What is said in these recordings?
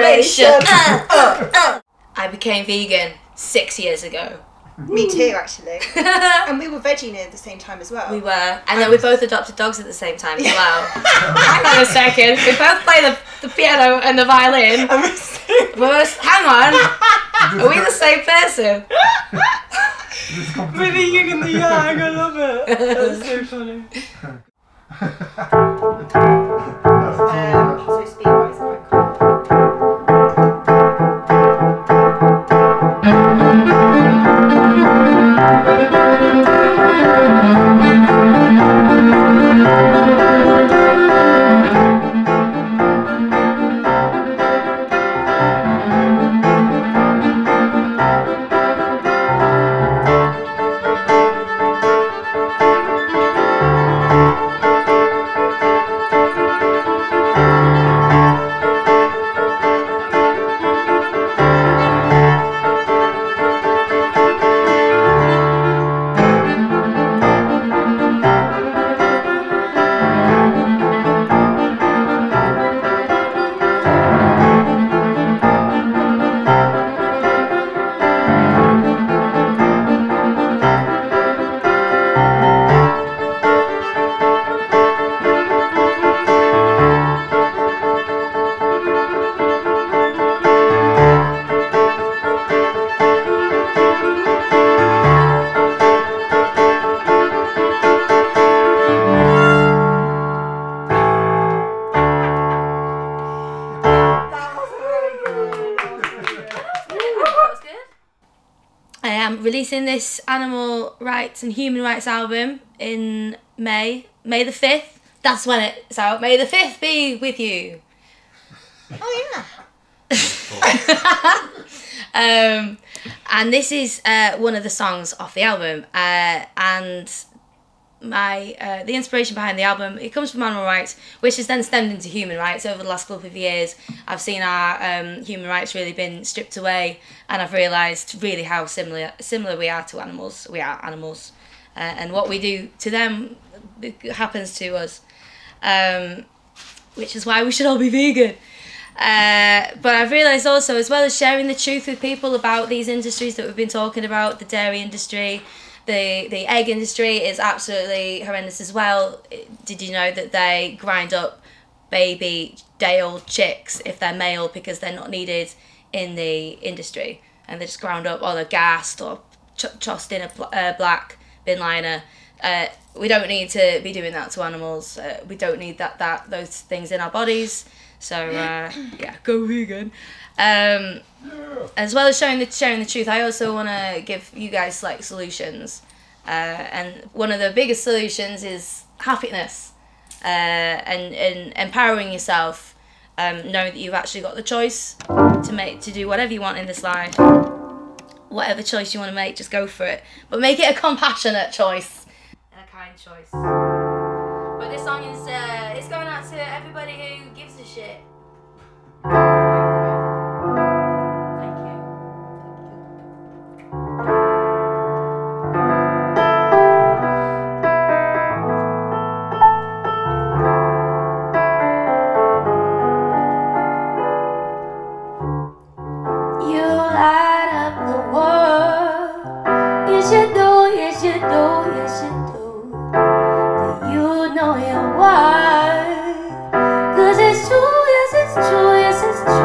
generation. I became vegan 6 years ago. Me too, actually. And we were veggie near the same time as well. We were. And then we both adopted dogs at the same time as well. Hang on a second. We both play the piano and the violin. Hang on. Are we the same person? We're the yin and the yang. I love it. That's so funny. So speed-wise, quite cool. Releasing this animal rights and human rights album in May the 5th. That's when it's out. May the 5th be with you. Oh yeah. And this is one of the songs off the album. And the inspiration behind the album, it comes from animal rights, which has then stemmed into human rights. Over the last couple of years, I've seen our human rights really been stripped away, and I've realised really how similar we are to animals. We are animals, and what we do to them happens to us, which is why we should all be vegan. But I've realised also, as well as sharing the truth with people about these industries that we've been talking about, the dairy industry, the egg industry is absolutely horrendous as well. Did you know that they grind up baby day-old chicks if they're male because they're not needed in the industry, and they're just ground up, or they're gassed or tossed in a black bin liner. We don't need to be doing that to animals. We don't need those things in our bodies. So yeah, go vegan. As well as sharing the truth, I also want to give you guys like solutions, and one of the biggest solutions is happiness, and empowering yourself, knowing that you've actually got the choice to do whatever you want in this life. Whatever choice you want to make, just go for it, but make it a compassionate choice and a kind choice. But this song is it's going out to everybody who gives a shit. It's true, yes it's true, yes it's true.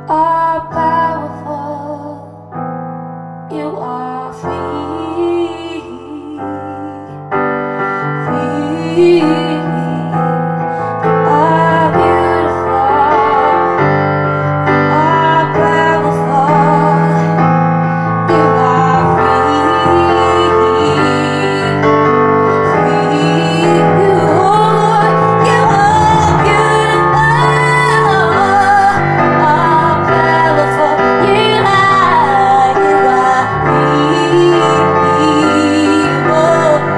are powerful. You are free. Free. You are beautiful. You are powerful. You are free. Free. You are beautiful. Are powerful. You are free. Oh, free.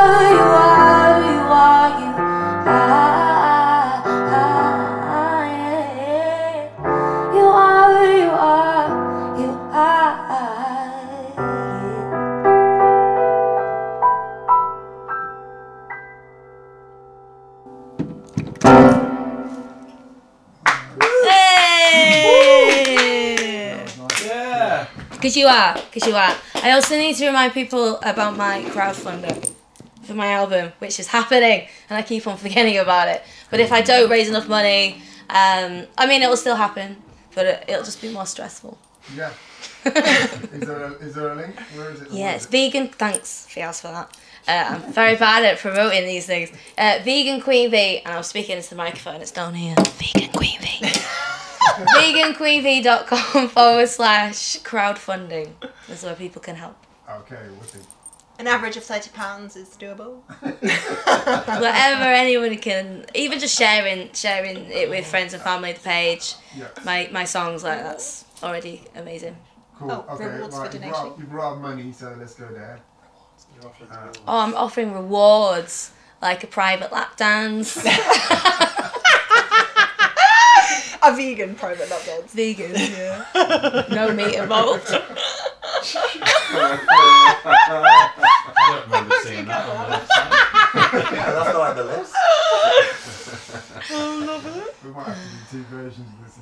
Oh, you are beautiful. You Yeah. Because you are. I also need to remind people about my crowdfunder for my album, which is happening, and I keep on forgetting about it. But if I don't raise enough money, I mean, it will still happen, but it'll just be more stressful. Yeah. Is there a link? Where is it? Yeah, it's vegan. Thanks, Fias, for that. I'm very bad at promoting these things. Vegan Queen V, and I'm speaking into the microphone, it's down here. Vegan Queen V. veganqueenv.com/crowdfunding. That's where people can help. Okay, wicked. An average of £30 is doable. Whatever anyone can, even just sharing it with friends and family, the page, Yeah. my songs, like that's already amazing. Cool. Oh, Okay. rewards for Right. donation. You brought up money, so let's go there. Oh, I'm offering rewards like a private lap dance. A vegan private lap dance. Vegan, yeah. No meat involved. I don't remember seeing that on the website. Yeah, that's not on the list. We might have to do two versions of this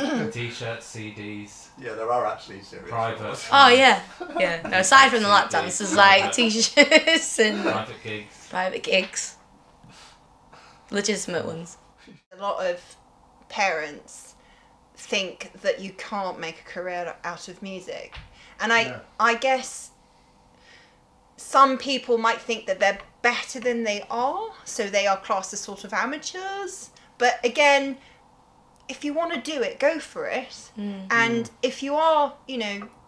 interview. T-shirts, CDs, Yeah, there are actually serious. private. Oh yeah. No, aside from the lap dance, there's like t-shirts and Private gigs. private gigs. Legitimate ones. A lot of parents think that you can't make a career out of music. And I guess some people might think that they're better than they are, so they are classed as sort of amateurs. But again, if you want to do it, go for it. And if you are,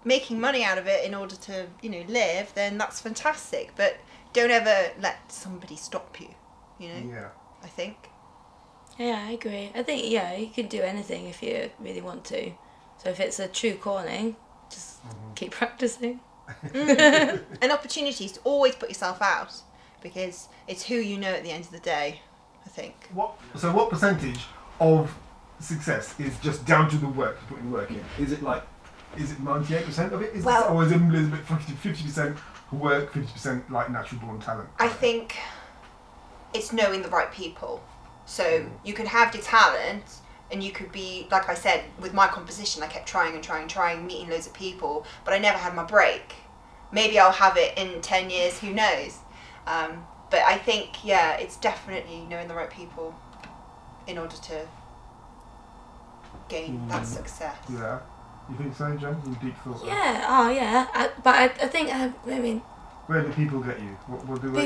making money out of it in order to, live, then that's fantastic. But don't ever let somebody stop you, Yeah. I think. Yeah, I agree. I think, you can do anything if you really want to. So if it's a true calling, just keep practicing. An opportunity is to always put yourself out, because it's who you know at the end of the day, I think. So what percentage of success is just down to the work, putting work in? Is it 98% of it? Or is it a little bit 50% work, 50% like natural born talent? I think it's knowing the right people. So you could have the talent, and you could be, like I said, with my composition, I kept trying, meeting loads of people, but I never had my break. Maybe I'll have it in 10 years, who knows? But I think, it's definitely knowing the right people in order to gain that success. Yeah. You think so, Jen? You deep thought? But I think, Where do people get you?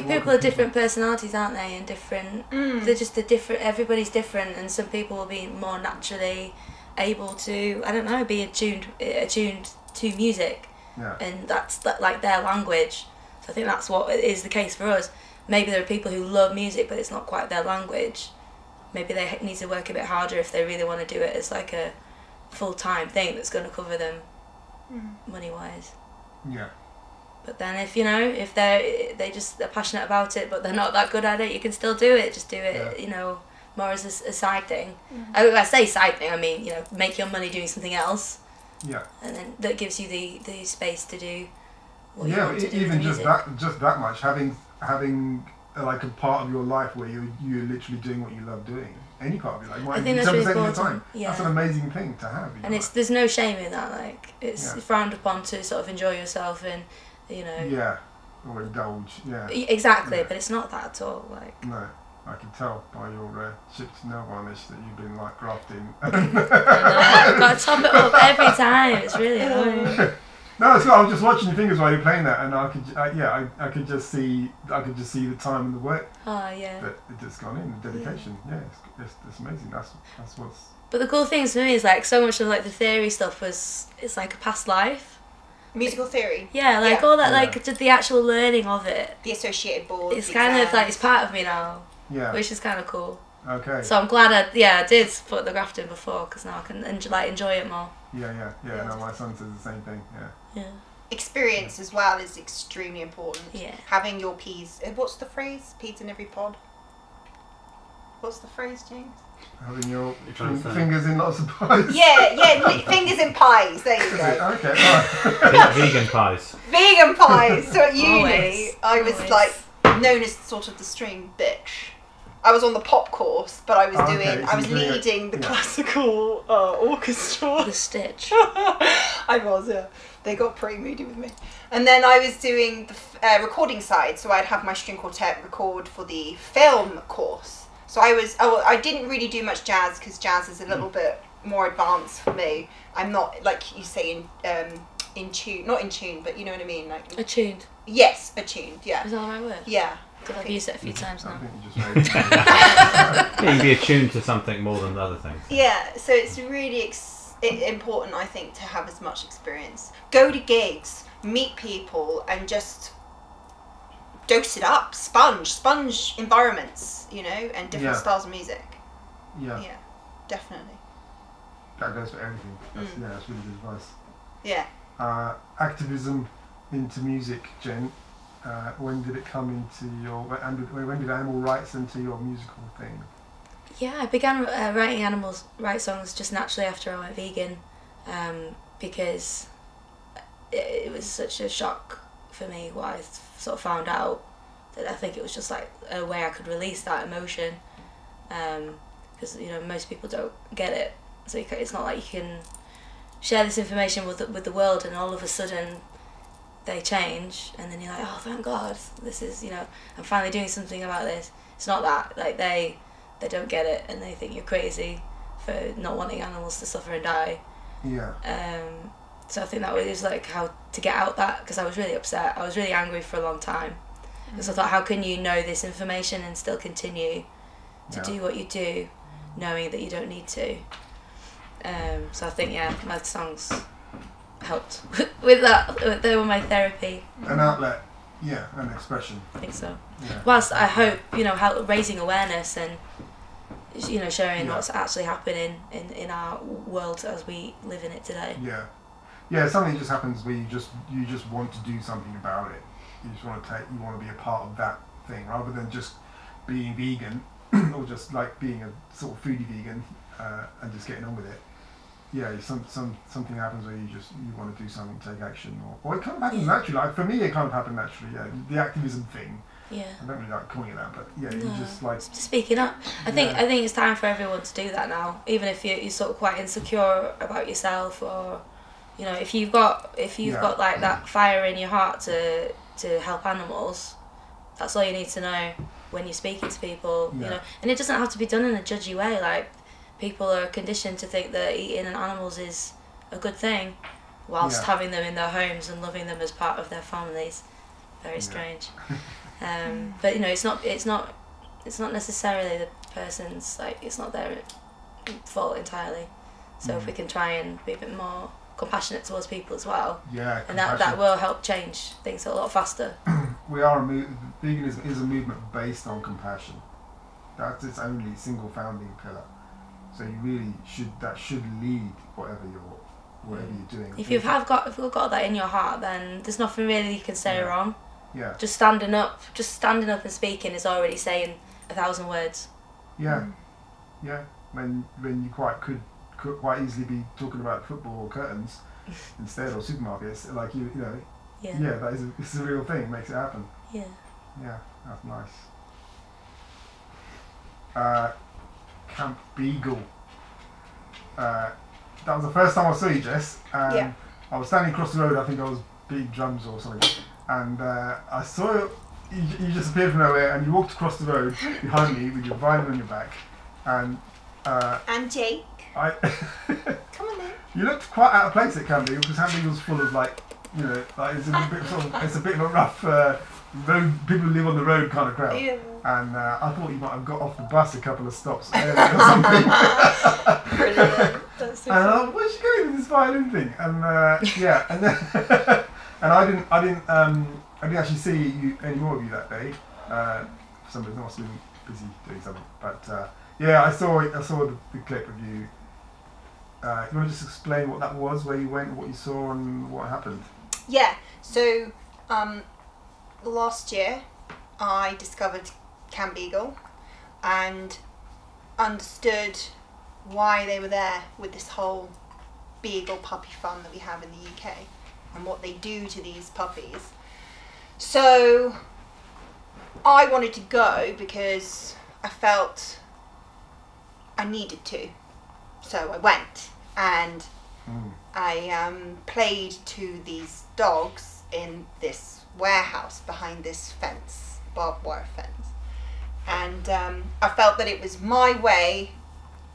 people are different personalities, aren't they? And different. They're just everybody's different, and some people will be more naturally able to, be attuned to music. Yeah. And that's like their language. So I think that's what is the case for us. Maybe there are people who love music, but it's not quite their language. Maybe they need to work a bit harder if they really want to do it as like a full-time thing that's going to cover them money-wise. Yeah. But then if they just are passionate about it, but they're not that good at it, you can still do it. Just do it, more as a side thing. I say side thing, I mean, make your money doing something else. Yeah. And then that gives you the space to do what you Yeah, want to do. even with just that much, having like a part of your life where you're literally doing what you love doing. any part of your life. I think that's 10% really of your important. time. Yeah. That's an amazing thing to have. And there's no shame in that. Like it's Yeah. frowned upon to sort of enjoy yourself and Yeah, or indulge. Yeah. Exactly, Yeah. but it's not that at all. Like No, I can tell by your chipped nail varnish that you've been like grafting. I know, I've got to top it up every time. It's really annoying. No, it's good. I was just watching your fingers while you were playing that, and I could, I could just see the time and the work Oh yeah. that it just gone in, the dedication. Yeah, it's amazing. That's what's. But the cool thing for me is like so much of like the theory stuff it's like a past life. Musical theory. Yeah, like Yeah. all that, Yeah. like just the actual learning of it. The associated boards. It's the kind of exams. like it's part of me now, Yeah. which is kind of cool. Okay. So I'm glad I did put the graft in before because now I can enjoy it more. Yeah. No, my son says the same thing. Yeah. Yeah. Experience as well is extremely important. Yeah. Having your peas. What's the phrase? Peas in every pod. What's the phrase, James? Having your You're trying to say. fingers in lots of pies. Yeah, fingers in pies. There you go. Okay. All right. Vegan pies. Vegan pies. So at uni, Always. I was Always. like known as sort of the string bitch. I was on the pop course, but I was Oh, okay, so I was you're doing it- leading the yeah. classical orchestra. The stitch. I was, yeah. They got pretty moody with me. And then I was doing the recording side, so I'd have my string quartet record for the film course. So I didn't really do much jazz because jazz is a little bit more advanced for me. I'm not, like you say, in tune, not in tune, but you know what I mean? Like Attuned. yes, attuned, yeah. Is that the right word? Yeah. I've used it a few times I now. think you just made it. Yeah, you can be attuned to something more than other things. Yeah, so it's really important, I think, to have as much experience. Go to gigs, meet people, and just dose it up. Sponge environments, and different Yeah. styles of music. Yeah. Yeah, definitely. That goes for everything. That's really good advice. Yeah. Activism into music, Jen. When did it come into when did animal rights enter your musical thing? Yeah, I began writing animal rights songs just naturally after I went vegan, because it was such a shock for me what I sort of found out, that I think it was just like a way I could release that emotion, because most people don't get it, so it's not like you can share this information with the world and all of a sudden they change and then you're like, oh thank God, this is I'm finally doing something about this. It's not that, like they don't get it and they think you're crazy for not wanting animals to suffer and die. Yeah. So I think that was like how to get out that, because I was really upset, I was really angry for a long time, because I thought, how can you know this information and still continue to do what you do knowing that you don't need to. So I think my songs helped with that. They were my therapy. An outlet, an expression. I think so. Yeah. Whilst I hope help raising awareness and showing Yeah. what's actually happening in our world as we live in it today. Yeah, something just happens where you just want to do something about it. You just want to be a part of that thing rather than just being vegan or just like being a sort of foodie vegan and just getting on with it. Yeah, something happens where you want to do something, take action, or it kind of happens naturally. Like for me, it kind of happened naturally. Yeah, the activism thing. Yeah. I don't really like calling it that, but you just Just speaking up. I think it's time for everyone to do that now. Even if you're sort of quite insecure about yourself, or if you've got like that fire in your heart to help animals, that's all you need to know when you're speaking to people. And it doesn't have to be done in a judgy way. Like people are conditioned to think that eating animals is a good thing, whilst having them in their homes and loving them as part of their families. Very strange. But it's not necessarily the person's, like, it's not their fault entirely. So if we can try and be a bit more compassionate towards people as well, and that will help change things a lot faster. Veganism is a movement based on compassion. That's its only single founding pillar. So you really should lead whatever you're doing. If you've got that in your heart, then there's nothing really you can say wrong. Yeah. Just standing up and speaking is already saying 1,000 words. Yeah. Yeah. When you could quite easily be talking about football or curtains instead, or supermarkets, like it's a real thing. It makes it happen. Yeah. Yeah, that's nice. Camp Beagle. That was the first time I saw you, Jess. Yeah. I was standing across the road. I think I was beating drums or something, and I saw you just appeared from nowhere, and you walked across the road behind me with your violin on your back, and Jake. I. Come on then. You looked quite out of place at Camp Beagle because Camp Beagle's full of like it's a bit it's a bit of a rough road, people who live on the road kind of crowd. Yeah. And I thought you might have got off the bus a couple of stops early or something. Brilliant. That's so And I funny. thought, where's she going with this violin thing? And yeah, and then and I didn't actually see any more of you that day. For some reason, I must have been busy doing something. But yeah, I saw the clip of you. You want to just explain what that was, where you went, what you saw, and what happened? Yeah. So last year, I discovered Camp Beagle and understood why they were there with this whole Beagle puppy fun that we have in the UK and what they do to these puppies. So I wanted to go because I felt I needed to. So I went and I played to these dogs in this warehouse behind this fence, barbed wire fence. And I felt that it was my way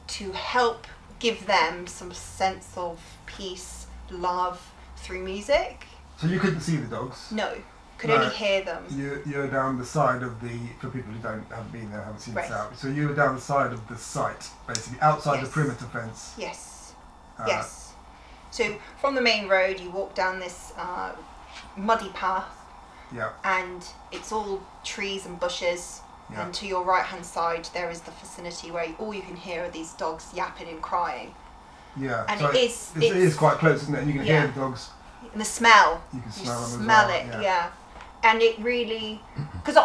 to help give them some sense of peace, love through music. So you couldn't see the dogs? No, could No. only hear them. You're haven't the side of the, for people who haven't been there, haven't seen Right. this out. So you were down the side of the site, basically outside the Yes. perimeter fence. Yes, Uh, yes. So from the main road, you walk down this muddy path, Yeah. and it's all trees and bushes. Yeah. And to your right hand side, there is the vicinity where all you can hear are these dogs yapping and crying. Yeah. And so it is- it is quite close, isn't it? And you can Yeah. hear the dogs. And the smell. You can You smell them as smell well. it, yeah. And it really, because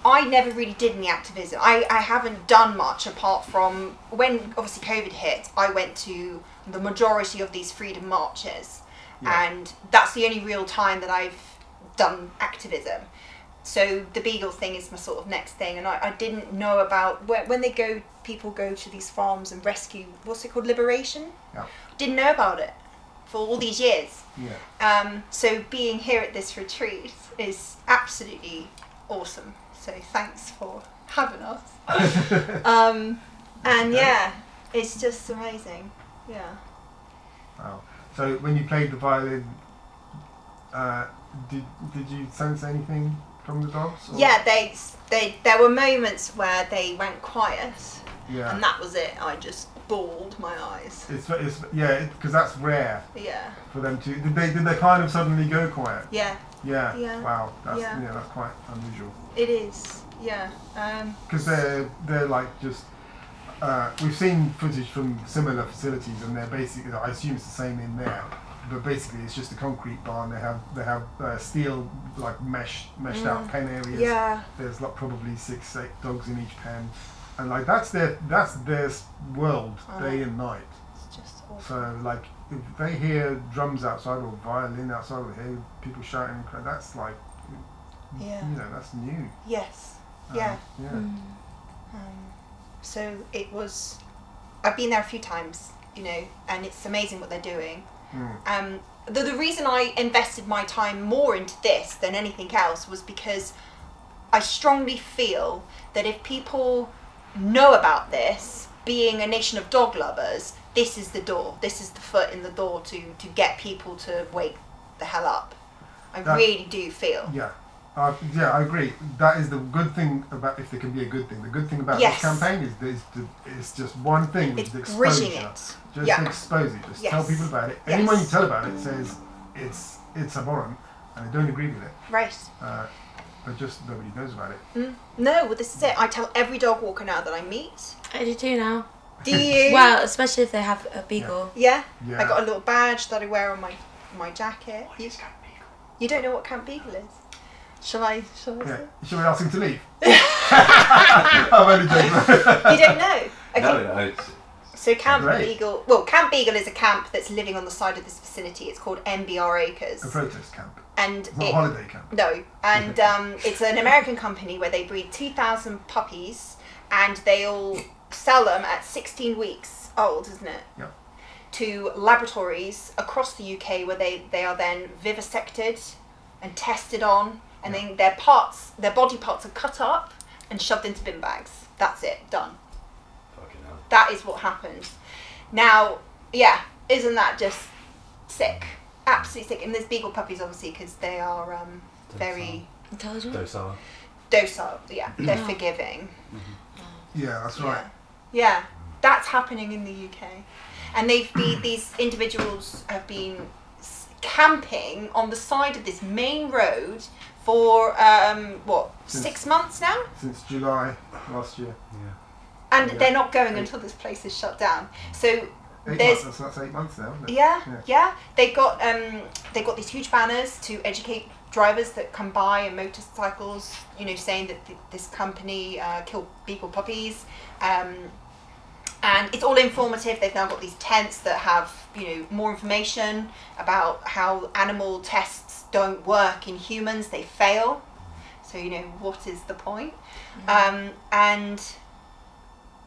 I never really did any activism. I haven't done much apart from when obviously COVID hit. I went to the majority of these freedom marches, Yeah. and that's the only real time that I've done activism. So the Beagle thing is my sort of next thing, and I didn't know about when people go to these farms and rescue, what's it called, liberation? Yeah. Didn't know about it for all these years. Yeah. So being here at this retreat is absolutely awesome. So thanks for having us. And yeah, it's just amazing. Yeah. Wow. So when you played the violin, did you sense anything from the dogs? Or? Yeah, there were moments where they went quiet, Yeah. and that was it. I just bawled my eyes. It's because that's rare Yeah. for them to. Did they kind of suddenly go quiet? Yeah, Yeah. Yeah. Wow. That's Yeah. that's quite unusual. it is. Yeah. Because they're like just. We've seen footage from similar facilities, and they're basically. I assume it's the same in there, but basically it's just a concrete barn. They have steel like meshed out pen areas. Yeah. There's like probably 6-8 dogs in each pen, and like that's their world day and night. It's just awesome. So like if they hear drums outside or violin outside or hear people shouting, that's like Yeah. that's new. Yes. Yeah. Yeah. So it was. I've been there a few times, and it's amazing what they're doing. The reason I invested my time more into this than anything else was because I strongly feel that if people know about this, being a nation of dog lovers, this is the door. This is the foot in the door to get people to wake the hell up. I really do feel. Yeah. Yeah, I agree. That is the good thing about, if there can be a good thing. The good thing about Yes. this campaign is it's just one thing, which It's is exposure. bridging it. Just Yeah. expose it. Just Yes. tell people about it. Yes. Anyone you tell about it says it's abhorrent and they don't agree with it. Right. But just nobody knows about it. No, well, this is it. I tell every dog walker now that I meet. I do too now. Do you? Well, especially if they have a beagle. Yeah. Yeah. I got a little badge that I wear on my jacket. You don't know what Camp Beagle is? Shall I Yeah. say? Should we ask him to leave? I'm only joking. You don't know? Okay. No, it's So Camp Great. Beagle, well, Camp Beagle is a camp that's living on the side of this vicinity. It's called MBR Acres. A protest camp. And It's not a holiday camp. No, and it's an American company where they breed 2,000 puppies, and they all sell them at 16 weeks old, isn't it? Yep. To laboratories across the UK where they are then vivisected and tested on, and then their body parts are cut up and shoved into bin bags. That's it, done. Fucking hell. That is what happens. Now, yeah, isn't that just sick? Absolutely sick. And there's Beagle puppies, obviously, because they are very Intelligent. docile. Yeah, they're forgiving. Yeah, that's right. Yeah, that's happening in the UK. And these individuals have been camping on the side of this main road for, Since- 6 months now? Since July last year. And Yeah. they're not going until this place is shut down. So there's... That's 8 months now, isn't it? Yeah. They got these huge banners to educate drivers that come by and motorcycles, saying that this company killed Beagle puppies, and it's all informative. They've now got these tents that have more information about how animal tests don't work in humans; they fail. So what is the point? And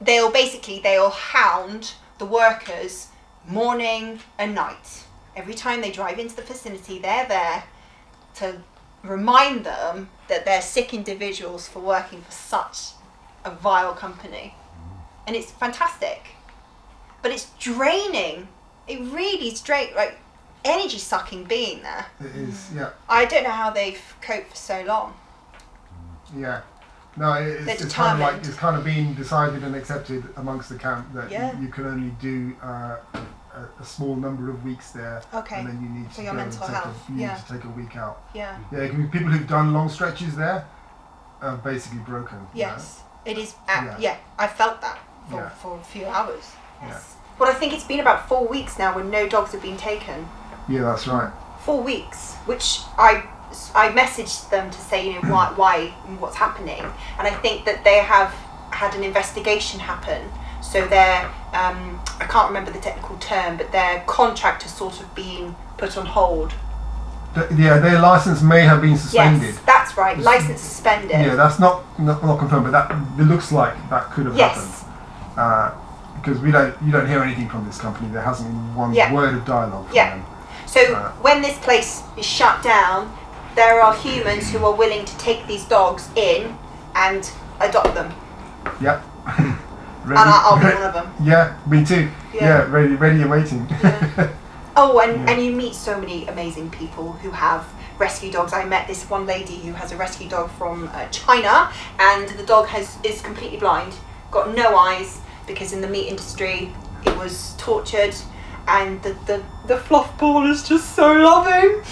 they'll hound the workers morning and night. Every time they drive into the vicinity, they're there to remind them that they're sick individuals for working for such a vile company. And it's fantastic. But it's draining. It really is like energy sucking being there. It is, yeah. I don't know how they've coped for so long. Yeah. No, it's kind of been decided and accepted amongst the camp that you can only do a small number of weeks there, and then you need to your mental health. need to take a week out. Yeah. Yeah, it can be people who've done long stretches there are basically broken. Yes, it is. Yeah. I felt that for a few hours. Yes. Well, I think it's been about 4 weeks now when no dogs have been taken. Yeah, that's right. 4 weeks, which I messaged them to say, why, what's happening, and I think that they have had an investigation happen. So their, I can't remember the technical term, but their contract has sort of been put on hold. Their license may have been suspended. Yes, that's right. License suspended. Yeah, that's not confirmed, but it looks like that could have happened. Because you don't hear anything from this company. There hasn't been one word of dialogue from them. So when this place is shut down, there are humans who are willing to take these dogs in and adopt them. Yep. And I'll be one of them. Yeah, me too. Yeah, ready and waiting. Yeah. Oh, and you meet so many amazing people who have rescue dogs. I met this one lady who has a rescue dog from China, and the dog is completely blind, got no eyes, because in the meat industry it was tortured, and the fluff ball is just so loving.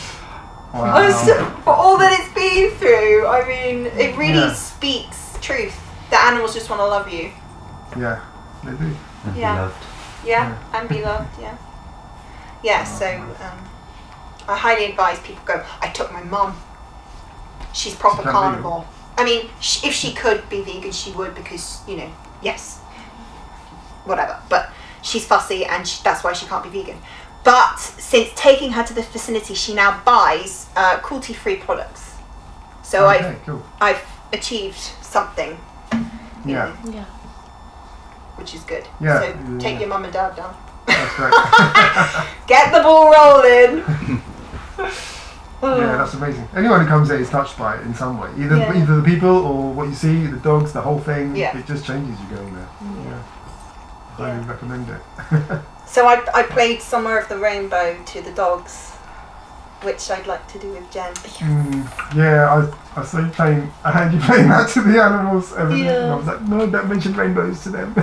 Wow. For all that it's been through, I mean, it really speaks truth that animals just want to love you. Yeah, they do. And be loved. And be loved. So I highly advise people go. I took my mum. She's proper carnivore. I mean, if she could be vegan, she would, because whatever. But she's fussy, and that's why she can't be vegan. But since taking her to the vicinity, she now buys cruelty-free products. So I've achieved something. Yeah. Which is good. Yeah. So take your mum and dad down. That's great. Get the ball rolling. Yeah, that's amazing. Anyone who comes there is touched by it in some way. Either the people or what you see, the dogs, the whole thing. It just changes you going there. Highly recommend it. So I played Somewhere of the Rainbow to the dogs, which I'd like to do with Jen. I saw you playing. I had you playing that to the animals. And I was like, no, don't mention rainbows to them.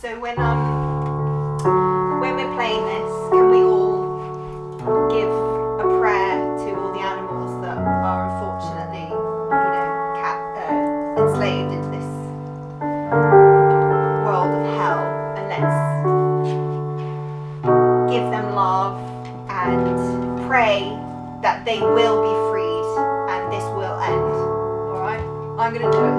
So when we're playing this, can we all give a prayer to all the animals that are unfortunately, enslaved into this world of hell, and let's give them love and pray that they will be freed and this will end. Alright? I'm going to do it.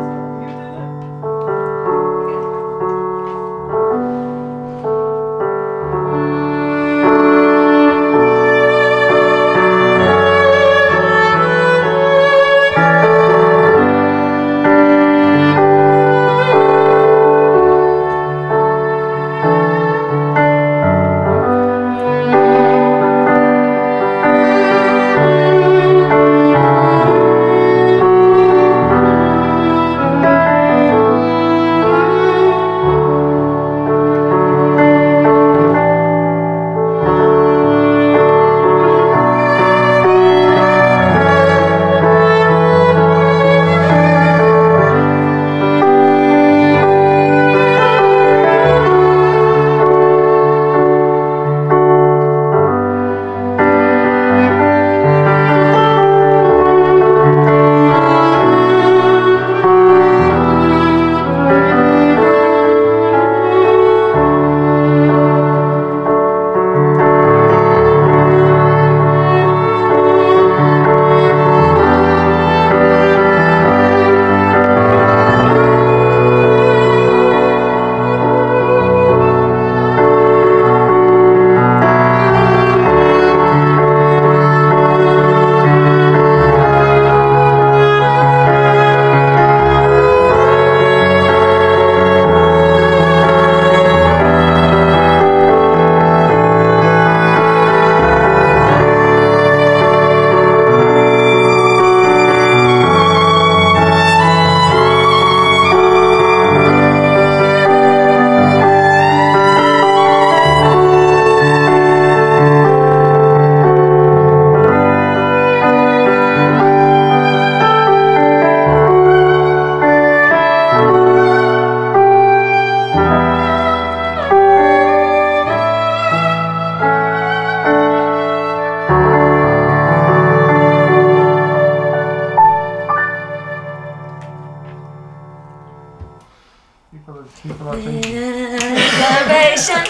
Liberation.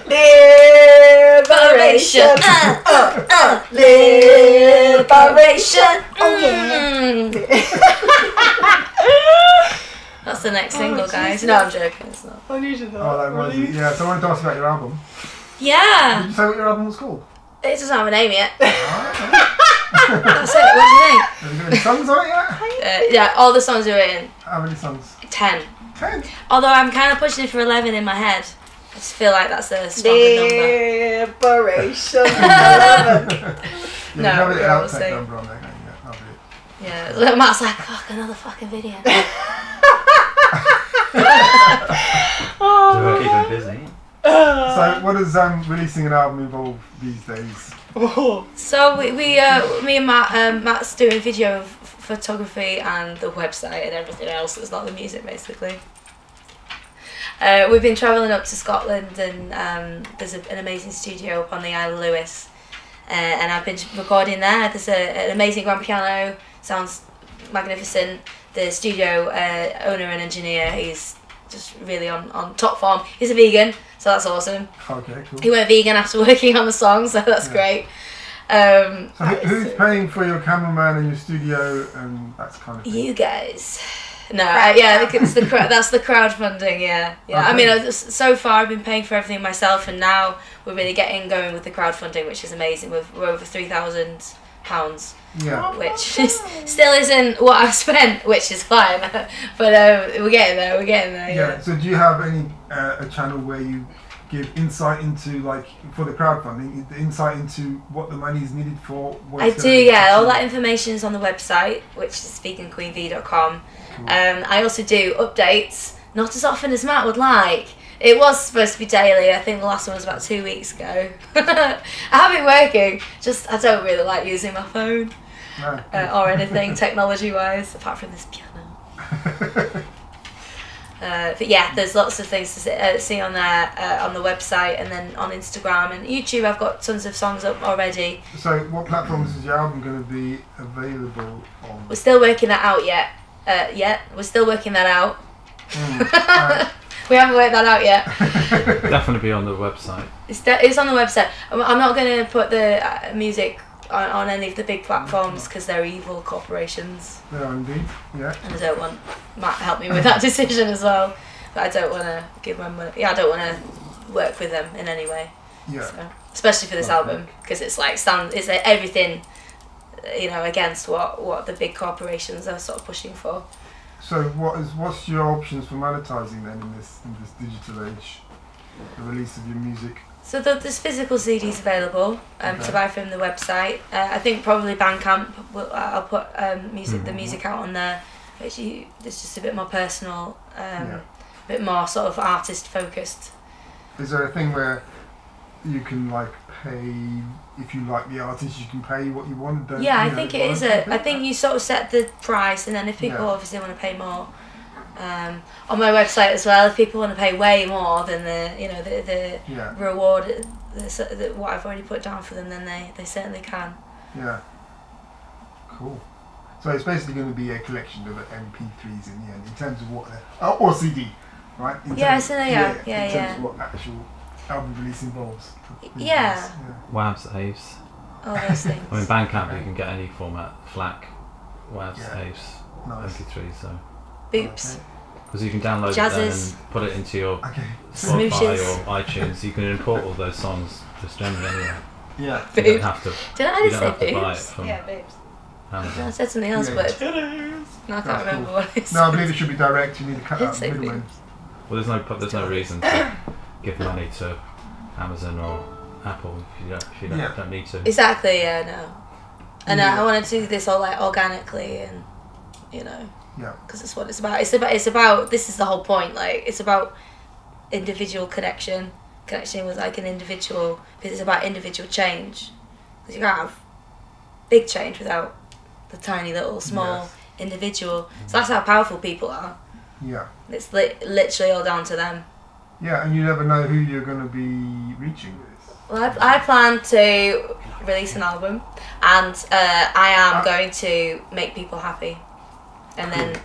Liberation. Liberation. Oh yeah. That's the next single, guys. No, I'm joking. It's not. Oh, that reminds me. Yeah, so I wanted to ask about your album. Yeah. Did you say what your album was called? It doesn't have a name yet. Ah, That's it. What do you think? have you got any songs on it yet? Yeah, all the songs are written. How many songs? 10. 10. Although I'm kind of pushing it for 11 in my head. I just feel like that's a stronger number. Liberation. 11. You No, have an we'll outtake see. number on there, can't you? Yeah, that'll be it. Yeah, so Matt's like, fuck, another fucking video. To keep him busy. So, what does releasing an album involve these days? So me and Matt's doing video photography and the website and everything else that's not the music, basically. We've been travelling up to Scotland, and there's an amazing studio up on the Isle of Lewis, and I've been recording there. There's an amazing grand piano, sounds magnificent. The studio owner and engineer, he's just really on top form. He's a vegan, so that's awesome. Okay, cool. He went vegan after working on the song, so that's great. So who's paying for your cameraman and your studio and that kind of thing? You guys. No, yeah, it's that's the crowdfunding, yeah. Okay. I mean, so far I've been paying for everything myself, and now we're really getting going with the crowdfunding, which is amazing. We're over £3,000, Yeah. which still isn't what I've spent, which is fine. But we're getting there, Yeah. So do you have any a channel where you give insight into, like, for the crowdfunding, the insight into what the money is needed for? What I it's do, gonna yeah. All that achieve? information is on the website, which is veganqueenv.com. Cool. I also do updates, not as often as Matt would like. It was supposed to be daily. I think the last one was about 2 weeks ago. I have been working, just I don't really like using my phone No. or anything technology-wise, apart from this piano. But yeah, there's lots of things to see on there, on the website, and then on Instagram and YouTube. I've got tons of songs up already. So what platforms is your album going to be available on? We're still working that out yet. We're still working that out. Alright. We haven't worked that out yet. Definitely be on the website. It's on the website. I'm not going to put the music on any of the big platforms because they're evil corporations. They are indeed, yeah. And I don't want Matt to help me with that decision as well. But I don't want to give them money. Yeah, I don't want to work with them in any way. Yeah. So, especially for this album, because it's like it's like everything, you know, against what the big corporations are sort of pushing for. So what's your options for monetizing then in this digital age? The release of your music. So there's physical CDs available to buy from the website. I think probably Bandcamp. I'll put the music out on there, which it's just a bit more personal, a bit more sort of artist focused. Is there a thing where you can, like, pay, if you like the artist, you can pay what you want? Yeah, I think it is I think you sort of set the price, and then if people obviously want to pay more, on my website as well, if people want to pay way more than the reward, what I've already put down for them, then they certainly can. Yeah. Cool. So it's basically going to be a collection of MP3s in the end, in terms of what or CD, right? In terms of what actual album release involves. Yeah. WAVs, AVs. All those things. I mean, Bandcamp you can get any format, FLAC, WAVs, AVs, Nice. MP3, so. Boops. Because you can download it then and put it into your Spotify Smooshes. or iTunes. You can import all those songs just generally anyway. Yeah. You don't have to. Did I You just don't have say to buy it boobs? from Yeah, babes. I Amazon. said something else, Yeah. but no, I can't That's remember cool. what it is. No, I believe it should be direct. You need to cut Didn't out the say middleman. boobs. Well, there's no reason to give money to Amazon or Apple if you don't need to. Exactly. Yeah. No. And I want to do this all like organically, and because that's what it's about. It's about. This is the whole point. Like, it's about individual connection with like an individual, because it's about individual change. Because you can't have big change without the tiny little small individual. So that's how powerful people are. Yeah. It's literally all down to them. Yeah, and you never know who you're going to be reaching with. Well, I plan to release an album, and I am going to make people happy, and then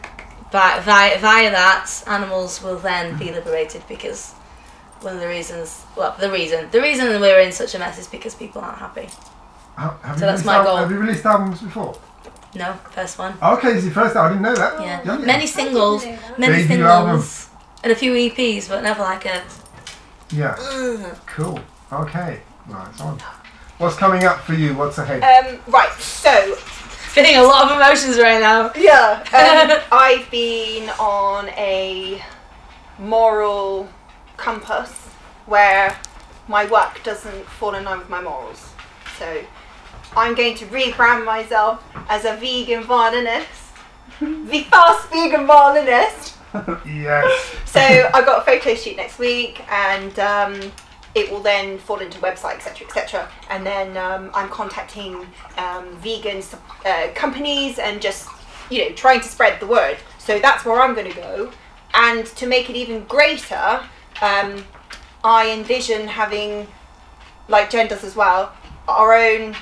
via that, animals will then be liberated, because one of the reasons, the reason we're in such a mess is because people aren't happy. So that's my goal. Have you released albums before? No, first one. Okay, it's your first album. I didn't know that. Yeah. Many singles, and a few EPs, but never like a... Yeah. Cool. Okay. Nice on. What's coming up for you? What's ahead? Right, so... Feeling a lot of emotions right now. Yeah. I've been on a moral compass where my work doesn't fall in line with my morals. So I'm going to rebrand myself as a vegan violinist. The first vegan violinist. Yes. So I've got a photo shoot next week, and it will then fall into website, etc., and then I'm contacting vegan companies and just trying to spread the word. So that's where I'm going to go, and to make it even greater, I envision having, like Jen does as well, our own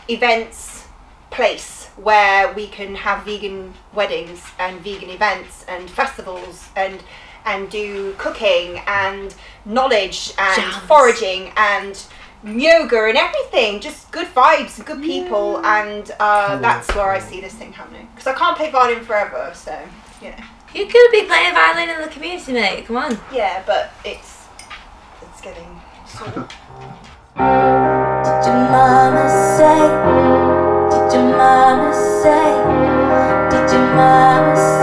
events place where we can have vegan weddings and vegan events and festivals and do cooking and knowledge and foraging and yoga and everything, just good vibes and good people, and that's where I see this thing happening, because I can't play violin forever, so You could be playing violin in the community, mate. Come on. Yeah, but it's getting sore. Did your mama say? Did your mama say? Did your mama say?